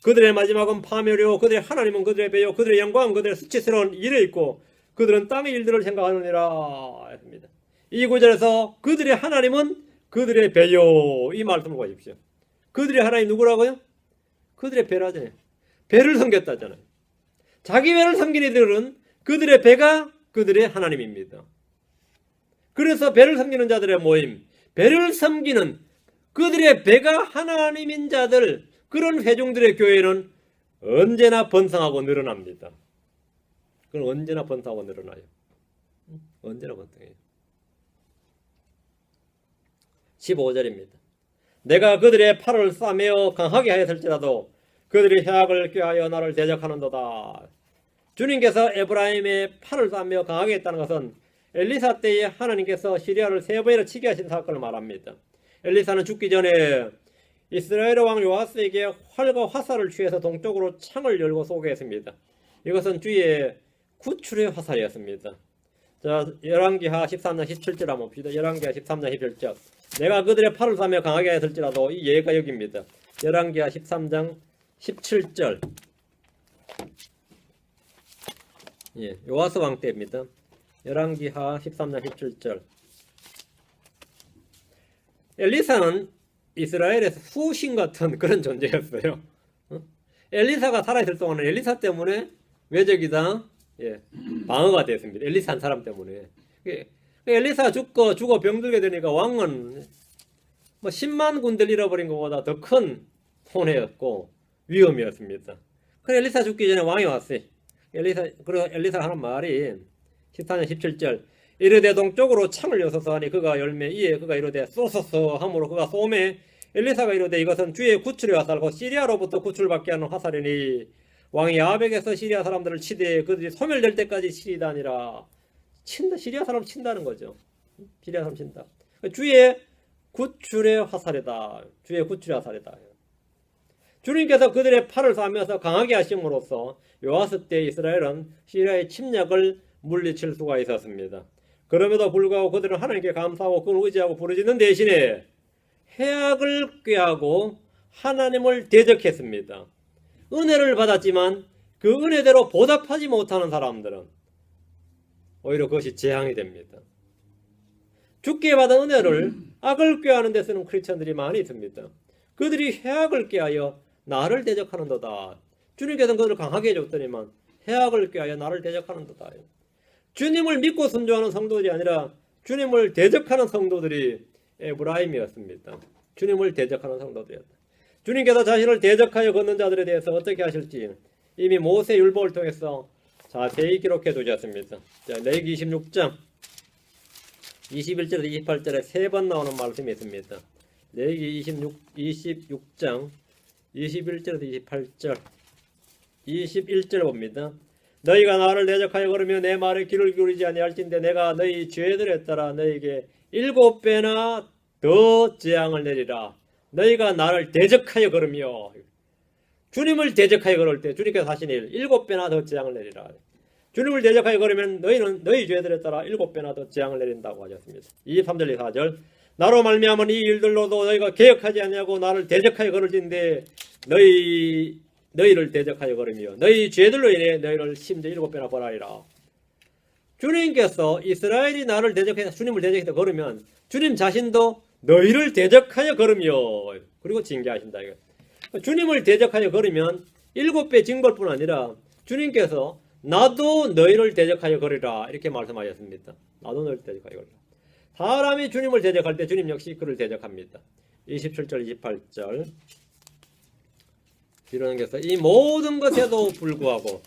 그들의 마지막은 파멸이요 그들의 하나님은 그들의 배요 그들의 영광은 그들의 수치스러운 일에 있고 그들은 땅의 일들을 생각하느니라 했습니다. 이 구절에서 그들의 하나님은 그들의 배요 이 말씀을 보십시오. 그들의 하나님 누구라고요? 그들의 배라잖아요. 배를 섬겼다잖아요. 자기 배를 섬긴 이들은 그들의 배가 그들의 하나님입니다. 그래서 배를 섬기는 자들의 모임, 배를 섬기는 그들의 배가 하나님인 자들, 그런 회중들의 교회는 언제나 번성하고 늘어납니다. 그건 언제나 번성하고 늘어나요. 언제나 번성해요. 15절입니다. 내가 그들의 팔을 싸매어 강하게 하였을지라도 그들이 해악을 꾀하여 나를 대적하는도다. 주님께서 에브라임의 팔을 싸매어 강하게 했다는 것은 엘리사 때에 하나님께서 시리아를 3번이나 치게 하신 사건을 말합니다. 엘리사는 죽기 전에 이스라엘 왕 요아스에게 활과 화살을 취해서 동쪽으로 창을 열고 쏘게 했습니다. 이것은 주의 구출의 화살이었습니다. 자, 열왕기하 13장 17절 한번 봅시다. 열왕기하 13장 17절. 내가 그들의 팔을 싸며 강하게 하였을지라도 이 예가 여기입니다. 열왕기하 13장 17절. 예, 요아스 왕 때입니다. 열왕기하 13장 17절. 엘리사는 이스라엘에서 후신 같은 그런 존재였어요. 엘리사가 살아있을 동안은 엘리사 때문에 외적이다 방어가 됐습니다. 엘리사 한 사람 때문에. 엘리사가 죽어 병들게 되니까 왕은 뭐 10만 군대를 잃어버린 것보다 더 큰 손해였고 위험이었습니다. 그래 엘리사 죽기 전에 왕이 왔어요. 그리고 엘리사가 하는 말이 14장 17절. 이르되 동쪽으로 창을 여소서 하니 그가 열매 이에 그가 이르되 쏘소서 하므로 그가 쏘매 엘리사가 이르되 이것은 주의 구출의 화살고 시리아로부터 구출받게 하는 화살이니 왕이 야벡에서 시리아 사람들을 치되 그들이 소멸될 때까지 치리다 아니라 친다. 시리아 사람 친다는 거죠. 시리아 사람 친다. 주의 구출의 화살이다. 주의 구출의 화살이다. 주님께서 그들의 팔을 싸면서 강하게 하심으로써 요아스 때 이스라엘은 시리아의 침략을 물리칠 수가 있었습니다. 그럼에도 불구하고 그들은 하나님께 감사하고 그를 의지하고 부르짖는 대신에 해악을 꾀하고 하나님을 대적했습니다. 은혜를 받았지만 그 은혜대로 보답하지 못하는 사람들은 오히려 그것이 재앙이 됩니다. 죽게 받은 은혜를 악을 꾀하는 데 쓰는 크리스천들이 많이 있습니다. 그들이 해악을 꾀하여 나를 대적하는도다. 주님께서는 그들을 강하게 해줬더니만 해악을 꾀하여 나를 대적하는도다. 주님을 믿고 순종하는 성도들이 아니라 주님을 대적하는 성도들이 에브라임이었습니다. 주님을 대적하는 성도들이었다. 주님께서 자신을 대적하여 걷는 자들에 대해서 어떻게 하실지 이미 모세 율법을 통해서 자세히 기록해 두셨습니다. 자, 레위기 26장 21절에서 28절에 3번 나오는 말씀이 있습니다. 레위기 26장 21절에서 28절 21절 봅니다. 너희가 나를 대적하여 걸으며 내 말에 귀를 기울이지 아니할진대 내가 너희 죄들에 따라 너희에게 7배나 더 재앙을 내리라. 너희가 나를 대적하여 걸으며 주님을 대적하여 걸을 때 주님께서 하신 일 7배나 더 재앙을 내리라. 주님을 대적하여 걸으면 너희는 너희 죄들에 따라 7배나 더 재앙을 내린다고 하셨습니다. 23절 24절 나로 말미암은 이 일들로도 너희가 개혁하지 아니하고 나를 대적하여 걸을진대 너희를 대적하여 걸으며 너희 죄들로 인해 너희를 심지어 7배나 벌하리라. 주님께서 이스라엘이 나를 대적해서 주님을 대적해서 걸으면 주님 자신도 너희를 대적하여 걸으며 그리고 징계하신다. 주님을 대적하여 걸으면 7배 징벌뿐 아니라 주님께서 나도 너희를 대적하여 걸으라 이렇게 말씀하셨습니다. 나도 너희를 대적하여 걸으라. 사람이 주님을 대적할 때 주님 역시 그를 대적합니다. 27절 28절 기록에서 이 모든 것에도 불구하고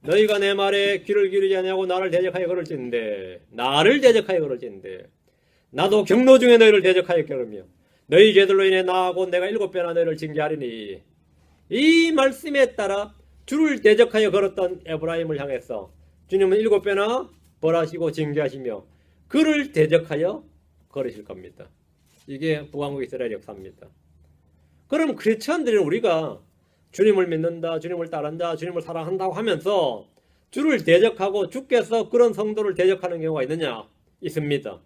너희가 내 말에 귀를 기울이지 아니하고 나를 대적하여 걸을진대 나도 경로 중에 너희를 대적하여 걸으며 너희 죄들로 인해 나하고 내가 7배나 너희를 징계하리니 이 말씀에 따라 주를 대적하여 걸었던 에브라임을 향해서 주님은 7배나 벌하시고 징계하시며 그를 대적하여 걸으실 겁니다. 이게 북왕국 이스라엘 역사입니다. 그럼 크리스천들은 우리가 주님을 믿는다, 주님을 따른다, 주님을 사랑한다고 하면서 주를 대적하고 주께서 그런 성도를 대적하는 경우가 있느냐? 있습니다.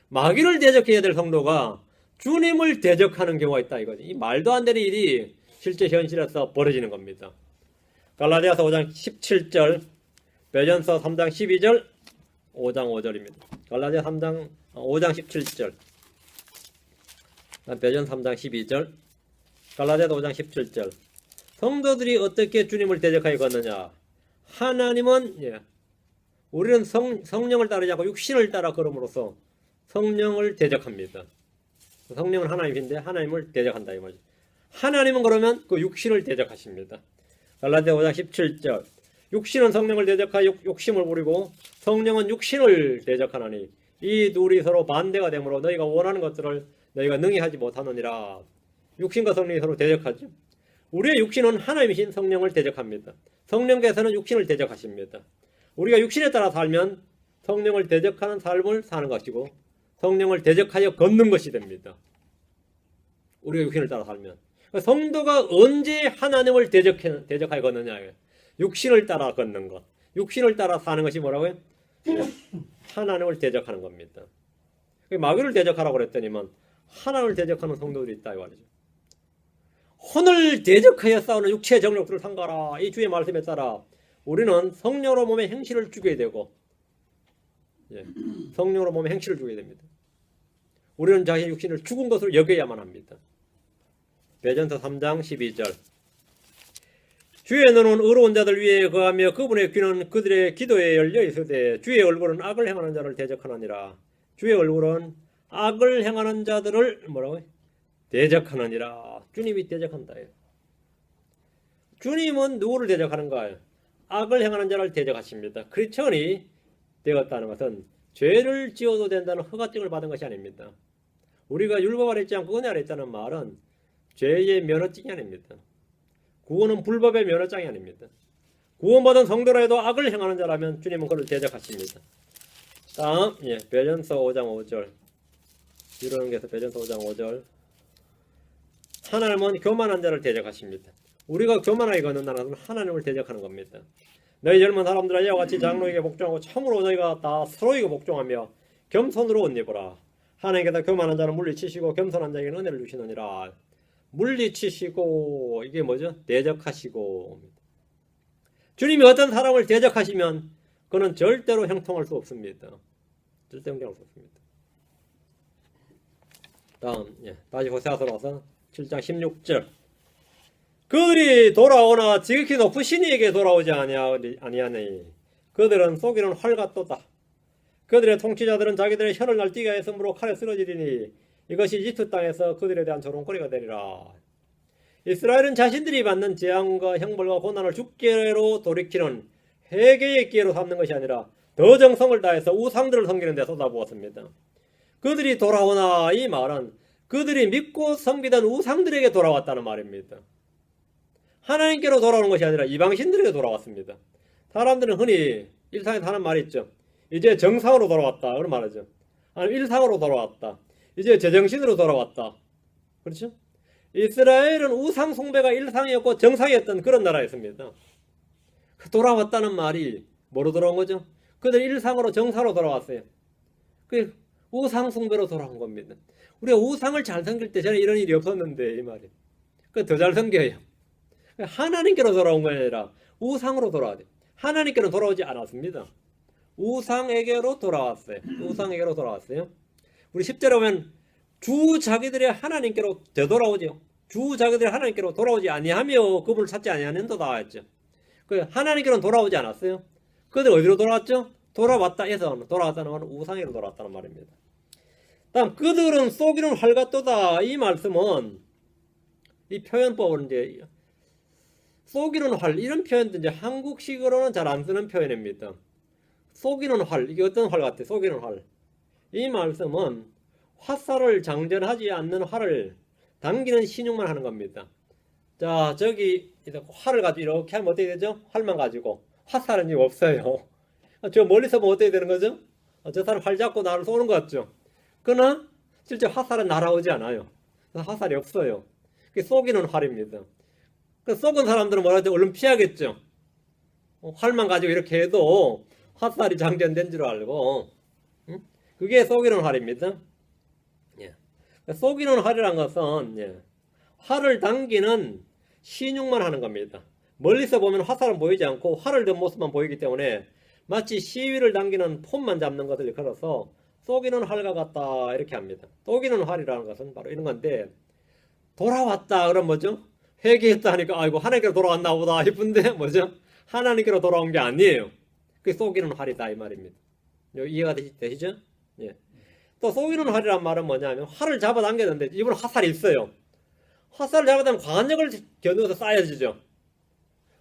마귀를 대적해야 될 성도가 주님을 대적하는 경우가 있다 이거지. 이 말도 안 되는 일이 실제 현실에서 벌어지는 겁니다. 갈라디아서 5장 17절, 베전서 3장 12절, 5장 5절입니다. 갈라디아 5장 17절, 베전 3장 12절, 갈라디아 5장 17절. 성도들이 어떻게 주님을 대적하여 걷느냐? 하나님은 우리는 성령을 따르지 않고 육신을 따라 걸음으로써 성령을 대적합니다. 성령은 하나님인데 하나님을 대적한다 이 말이죠. 하나님은 그러면 그 육신을 대적하십니다. 갈라디아 5장 17절. 육신은 성령을 대적하여 욕심을 부리고 성령은 육신을 대적하나니 이 둘이 서로 반대가 되므로 너희가 원하는 것들을 너희가 능히 하지 못하느니라. 육신과 성령이 서로 대적하죠. 우리의 육신은 하나님이신 성령을 대적합니다. 성령께서는 육신을 대적하십니다. 우리가 육신에 따라 살면 성령을 대적하는 삶을 사는 것이고 성령을 대적하여 걷는 것이 됩니다. 우리가 육신을 따라 살면. 성도가 언제 하나님을 대적하여 걷느냐? 육신을 따라 걷는 것. 육신을 따라 사는 것이 뭐라고요? 하나님을 대적하는 겁니다. 마귀를 대적하라고 그랬더니만 하나님을 대적하는 성도들이 있다 이 말이죠. 혼을 대적하여 싸우는 육체의 정욕들을 삼가라. 이 주의 말씀에 따라 우리는 성령으로 몸에 행실을 주게 되고 성령으로 몸에 행실을 주게 됩니다. 우리는 자신의 육신을 죽은 것으로 여겨야만 합니다. 베전서 3장 12절. 주의 눈은 의로운 자들 위에 거하며 그분의 귀는 그들의 기도에 열려 있으되 주의 얼굴은 악을 행하는 자를 대적하느니라. 주의 얼굴은 악을 행하는 자들을 뭐라고요? 대적하느니라. 주님이 대적한다요. 주님은 누구를 대적하는가요? 악을 행하는 자를 대적하십니다. 크리스천이 되었다는 것은 죄를 지어도 된다는 허가증을 받은 것이 아닙니다. 우리가 율법 아래 있지 않고 은혜 아래 있다는 말은 죄의 면허증이 아닙니다. 구원은 불법의 면허장이 아닙니다. 구원받은 성도라 해도 악을 행하는 자라면 주님은 그를 대적하십니다. 다음 베전서 5장 5절. 유로연계에서 베전서 5장 5절. 하나님은 교만한 자를 대적하십니다. 우리가 교만하게 걷는다는 것은 하나님을 대적하는 겁니다. 너희 젊은 사람들아 이와 같이 장로에게 복종하고 참으로 너희가 다 서로에게 복종하며 겸손으로 옷 입어라. 하나님께서 교만한 자는 물리치시고 겸손한 자에게는 은혜를 주시느니라. 물리치시고 이게 뭐죠? 대적하시고. 주님이 어떤 사람을 대적하시면 그는 절대로 형통할 수 없습니다. 절대 형통할 수 없습니다. 다음 다시 호세아서로 와서 7장 16절. 그들이 돌아오나 지극히 높은 신에게 돌아오지 아니하니 그들은 속이는 활 같도다. 그들의 통치자들은 자기들의 혀를 날뛰게 하였으므로 칼에 쓰러지리니 이것이 이집트 땅에서 그들에 대한 조롱거리가 되리라. 이스라엘은 자신들이 받는 재앙과 형벌과 고난을 죽게로 돌이키는 회개의 기회로 삼는 것이 아니라 더 정성을 다해서 우상들을 섬기는 데 쏟아부었습니다. 그들이 돌아오나 이 말은 그들이 믿고 섬기던 우상들에게 돌아왔다는 말입니다. 하나님께로 돌아오는 것이 아니라 이방신들에게 돌아왔습니다. 사람들은 흔히 일상에서 하는 말이 있죠. 이제 정상으로 돌아왔다 그런 말이죠. 아니면 일상으로 돌아왔다. 이제 제정신으로 돌아왔다. 그렇죠? 이스라엘은 우상 숭배가 일상이었고 정상이었던 그런 나라였습니다. 돌아왔다는 말이 뭐로 돌아온 거죠? 그들 일상으로 정상으로 돌아왔어요. 그 우상 숭배로 돌아온 겁니다. 우리가 우상을 잘 섬길 때 전에 이런 일이 없었는데 이 말이. 그 더 잘 섬겨요. 하나님께로 돌아온 게 아니라 우상으로 돌아와야 돼요. 하나님께로 돌아오지 않았습니다. 우상에게로 돌아왔어요. 우상에게로 돌아왔어요. 우리 10절에 보면 주 자기들의 하나님께로 되돌아오죠. 주 자기들의 하나님께로 돌아오지 아니하며 그분을 찾지 아니하는도다 했죠. 그 하나님께로는 돌아오지 않았어요. 그들 어디로 돌아왔죠? 돌아왔다 해서 돌아왔다는 말은 우상에로 돌아왔다는 말입니다. 다음 그들은 속이는 활 같도다. 이 말씀은 이 표현법은 이제 속이는 활 이런 표현도 이제 한국식으로는 잘 안 쓰는 표현입니다. 속이는 활 이게 어떤 활 같아요? 속이는 활. 이 말씀은 화살을 장전하지 않는 활을 당기는 신용만 하는 겁니다. 자 저기 활을 가지고 이렇게 하면 어떻게 되죠? 활만 가지고 화살은 이거 없어요. 저 멀리서 보면 어떻게 되는 거죠? 저 사람 활 잡고 나를 쏘는 것 같죠? 그러나 실제 화살은 날아오지 않아요. 화살이 없어요. 그게 속이는 활입니다. 그 쏘은 사람들은 뭐라 하죠? 얼른 피하겠죠. 활만 가지고 이렇게 해도 화살이 장전된 줄 알고, 그게 쏘기는 활입니다. 예. 쏘기는 활이란 것은, 예, 활을 당기는 신용만 하는 겁니다. 멀리서 보면 화살은 보이지 않고 활을 든 모습만 보이기 때문에 마치 시위를 당기는 폼만 잡는 것을 일컬어서 쏘기는 활과 같다 이렇게 합니다. 쏘기는 활이라는 것은 바로 이런 건데, 돌아왔다 그럼 뭐죠? 회개했다 하니까 아이고 하나님께로 돌아왔나 보다 싶은데 뭐죠? 하나님께로 돌아온 게 아니에요. 그게 쏘기는 활이다 이 말입니다. 이해가 되시죠? 예. 또 쏘기는 활이란 말은 뭐냐면 활을 잡아당겼는데 이번에 화살이 있어요. 화살을 잡아당기면 과안력을 겨누어서 쏴야지죠.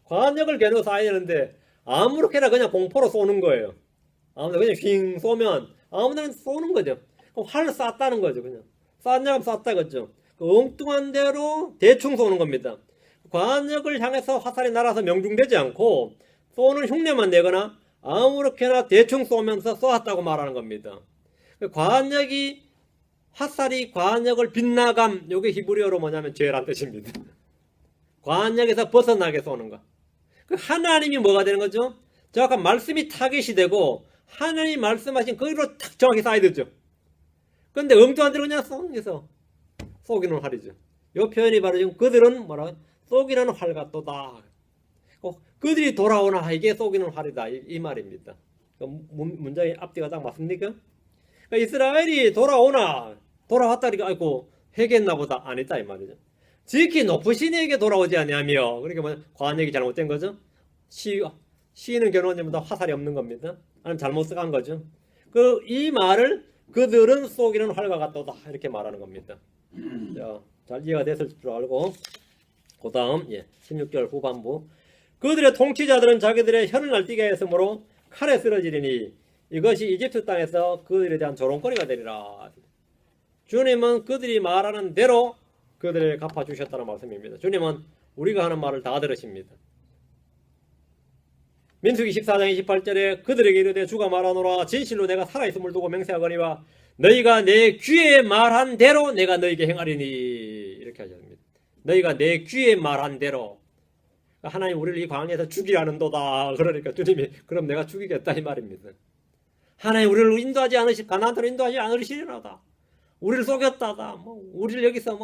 과안력을 겨누어서 쏴야 되는데 아무렇게나 그냥 공포로 쏘는 거예요. 아무나 그냥 휙 쏘면 아무나 쏘는 거죠. 그럼 활을 쐈다는 거죠. 그냥 쐈냐면 쐈다 그죠. 엉뚱한 대로 대충 쏘는 겁니다. 과안력을 향해서 화살이 날아서 명중되지 않고 쏘는 흉내만 내거나 아무렇게나 대충 쏘면서 쏘았다고 말하는 겁니다. 과안력이 화살이 과안력을 빗나감, 요게 히브리어로 뭐냐면 죄란 뜻입니다. 과안력에서 벗어나게 쏘는 거. 하나님이 뭐가 되는 거죠? 정확한 말씀이 타겟이 되고 하나님이 말씀하신 거기로 딱 정확히 쏴야 되죠. 근데 엉뚱한 대로 그냥 쏘면서 쏘기는 활이죠. 이 표현이 바로 지금 그들은 뭐라 쏘기는 활 같도다. 그들이 돌아오나 이게 쏘기는 활이다 이 말입니다. 문장의 앞뒤가 딱 맞습니까? 이스라엘이 돌아오나 돌아왔다니까 아이고 회개했나 보다 아니다 이 말이죠. 지극히 높으신 이에게 돌아오지 아니하며 그러니까 뭐 과안력이 잘못된 거죠. 시인은 결혼하자마자 화살이 없는 겁니다. 아니면 잘못 써간 거죠. 이 말을 그들은 쏘기는 활과 같도다 이렇게 말하는 겁니다. 자, 잘 이해가 됐을 줄 알고 그 다음 16절 후반부 그들의 통치자들은 자기들의 혀를 날뛰게 했으므로 칼에 쓰러지리니 이것이 이집트 땅에서 그들에 대한 조롱거리가 되리라. 주님은 그들이 말하는 대로 그들을 갚아주셨다는 말씀입니다. 주님은 우리가 하는 말을 다 들으십니다. 민수기 14장 28절에 그들에게 이르되 주가 말하노라 진실로 내가 살아있음을 두고 맹세하거니와 너희가 내 귀에 말한 대로 내가 너희에게 행하리니 이렇게 하셨습니다. 너희가 내 귀에 말한 대로 하나님 우리를 이 광야에서 죽이라는도다. 그러니까 주님이 그럼 내가 죽이겠다 이 말입니다. 하나님 우리를 인도하지 않으시 가나안 땅으로 인도하지 않으시리로다. 우리를 속였다가 우리를 여기서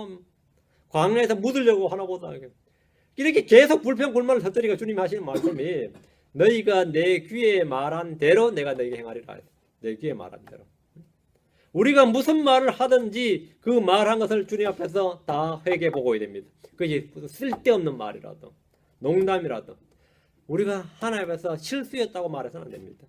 광야에서 묻으려고 하나보다 이렇게 계속 불평불만을 터뜨리니까 주님이 하시는 말씀이 너희가 내 귀에 말한 대로 내가 너희에게 행하리라. 내 귀에 말한 대로. 우리가 무슨 말을 하든지 그 말한 것을 주님 앞에서 다 회개해 보고야 됩니다. 그것이 쓸데없는 말이라도 농담이라도 우리가 하나님 앞에서 실수했다고 말해서는 안 됩니다.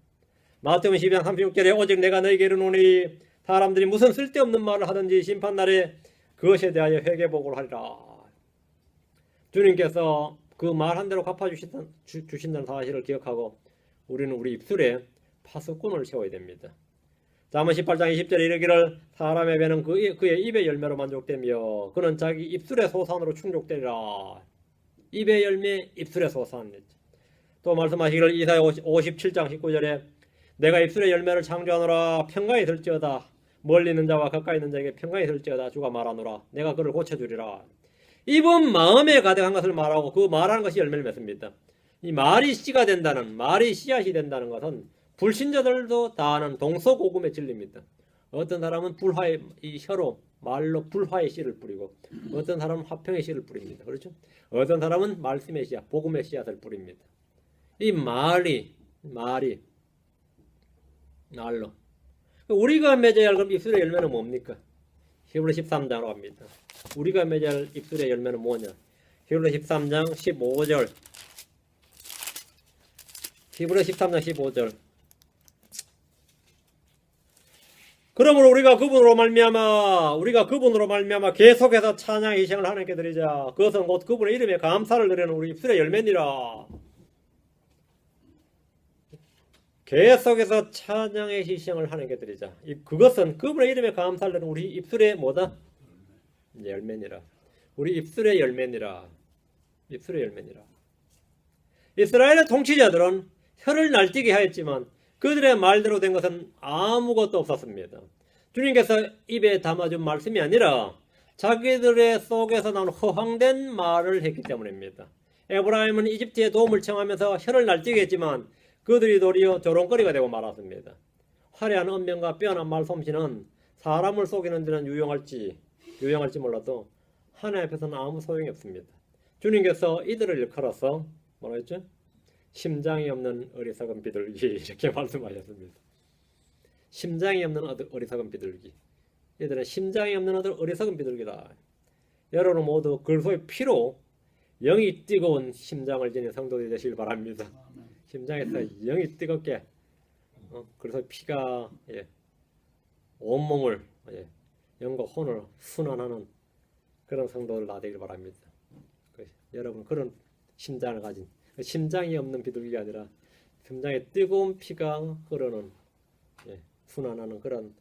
마태복음 12장 36절에 오직 내가 너희에게 이르노니 사람들이 무슨 쓸데없는 말을 하든지 심판날에 그것에 대하여 회개복을 하리라. 주님께서 그 말한 대로 갚아주신다는 사실을 기억하고 우리는 우리 입술에 파수꾼을 세워야 됩니다. 잠언 18장 20절에 이르기를 사람의 배는 그의 입의 열매로 만족되며 그는 자기 입술의 소산으로 충족되리라. 입의 열매, 입술의 소산. 또 말씀하시기를 이사야 57장 19절에 내가 입술의 열매를 창조하노라 평강이 들지어다. 멀리 있는 자와 가까이 있는 자에게 평강이 들지어다. 주가 말하노라 내가 그를 고쳐주리라. 입은 마음에 가득한 것을 말하고 그 말하는 것이 열매를 맺습니다. 이 말이 씨가 된다는 말이 씨앗이 된다는 것은 불신자들도 다 아는 동서고금의 진리입니다. 어떤 사람은 불화의 이 혀로 말로 불화의 씨를 뿌리고 어떤 사람은 화평의 씨를 뿌립니다. 그렇죠? 어떤 사람은 말씀의 씨앗, 복음의 씨앗을 뿌립니다. 이 말로 우리가 맺어야 할 그럼 입술의 열매는 뭡니까? 히브리 13장으로 갑니다. 우리가 맺어야 할 입술의 열매는 뭐냐? 히브리 13장 15절. 히브리 13장 15절. 그러므로 우리가 그분으로 말미암아 계속해서 찬양의 희생을 하나님께 드리자. 그것은 곧 그분의 이름에 감사를 드리는 우리 입술의 열매니라. 계속해서 찬양의 희생을 하나님께 드리자. 그것은 그분의 이름에 감사를 드리는 우리 입술의 뭐다? 열매니라. 우리 입술의 열매니라. 입술의 열매니라. 이스라엘의 통치자들은 혀를 날뛰게 하였지만 그들의 말대로 된 것은 아무것도 없었습니다. 주님께서 입에 담아준 말씀이 아니라 자기들의 속에서 나온 허황된 말을 했기 때문입니다. 에브라임은 이집트의 도움을 청하면서 혀를 날뛰게 했지만 그들이 도리어 조롱거리가 되고 말았습니다. 화려한 언명과 빼어난 말솜씨는 사람을 속이는 데는 유용할지 몰라도 하나님 앞에서는 아무 소용이 없습니다. 주님께서 이들을 일컬어서 뭐라 했죠? 심장이 없는 어리석은 비둘기 이렇게 말씀하셨습니다. 심장이 없는 어리석은 비둘기. 얘들은 심장이 없는 어리석은 비둘기다. 여러분 모두 그리스도의 피로 영이 뜨거운 심장을 지닌 성도들이 되시길 바랍니다. 심장에서 영이 뜨겁게 그래서 피가 온몸을 영과 혼을 순환하는 그런 성도들 나되길 바랍니다. 여러분 그런 심장을 가진 심장이 없는 비둘기가 아니라 심장에 뜨거운 피가 흐르는 순환하는 그런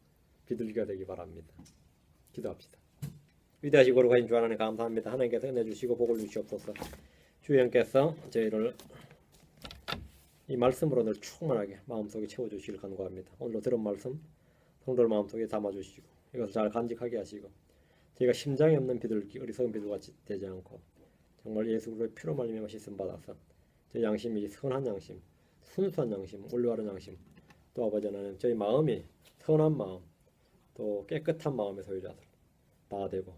비둘기가 되기 바랍니다. 기도합시다. 위대하시고 거룩하신 주 하나님 감사합니다. 하나님께서 은혜 주시고 복을 주시옵소서. 주님께서 저희를 이 말씀으로 늘 충만하게 마음속에 채워주시길 간구합니다. 오늘 들은 말씀 성도들 마음속에 담아주시고 이것을 잘 간직하게 하시고 저희가 심장이 없는 비둘기 어리석은 비둘기같이 되지 않고 정말 예수 그리스도의 피로 말미암아 씻음 받아서 저희 양심이 선한 양심, 순수한 양심, 올바른 양심 또 아버지 하나님 저희 마음이 선한 마음 또 깨끗한 마음의 소유자들 다 되고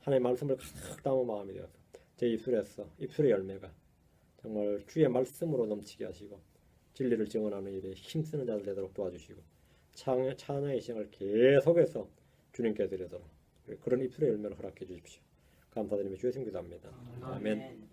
하나님의 말씀을 가득 담은 마음이 되어서 제 입술에서 입술의 열매가 정말 주의 말씀으로 넘치게 하시고 진리를 증언하는 일에 힘쓰는 자들 되도록 도와주시고 찬양의 시간을 계속해서 주님께 드리도록 그런 입술의 열매를 허락해 주십시오. 감사드리며 주의 이름 기도합니다. 아멘.